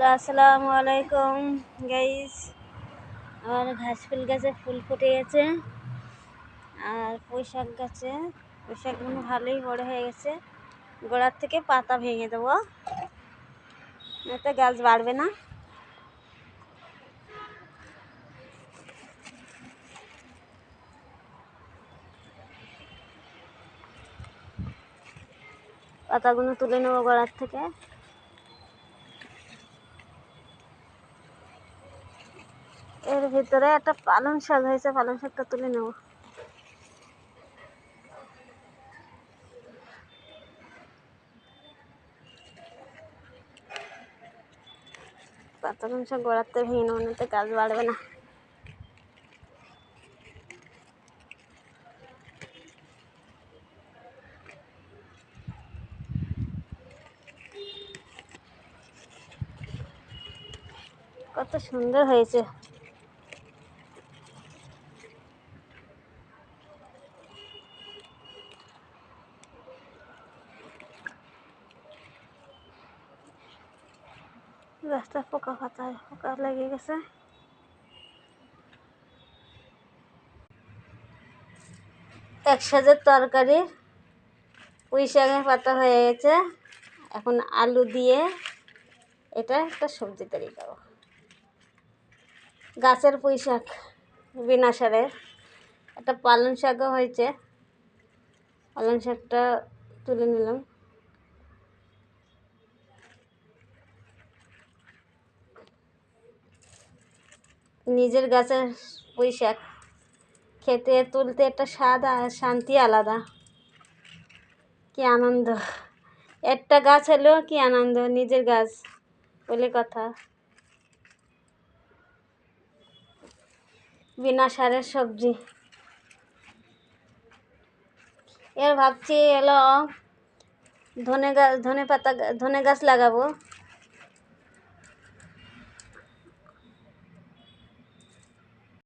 আসসালামু আলাইকুম গাইস। আমার ঘাস ফুল গাছে ফুল ফুটে গেছে আর পুঁইশাক গাছে পুঁইশাকগুলো ভালোই বড় হয়ে গেছে। গোড়ার থেকে পাতা ভেঙে দেবো, এতে গাছ বাড়বে না। পাতাগুলো তুলে নেবো গোড়ার থেকে। এর ভিতরে একটা পালং শাক হয়েছে, পালং শাকটা তুলে নেব। পালং শাক গোড়ার থেকে ভেঙে নেবো, এতে গাছ বাড়বে না। কত সুন্দর হয়েছে। গাছটা পোকা লেগে গেছে। একসাথে তরকারি পুঁই শাকের পাতা হয়ে গেছে। এখন আলু দিয়ে এটা একটা সবজি তৈরি করবো। গাছের পুঁই শাক বিনা সারের। একটা পালং শাকও হয়েছে, পালং শাকটা তুলে নিলাম। নিজের গাছের পুঁই শাক খেতে তুলতে একটা স্বাদ আর শান্তি আলাদা। কি আনন্দ! একটা গাছ হলেও কি আনন্দ, নিজের গাছ বলে কথা। বিনা সারের সবজি। এর ভাবছি এলো ধনে গাছ লাগাবো।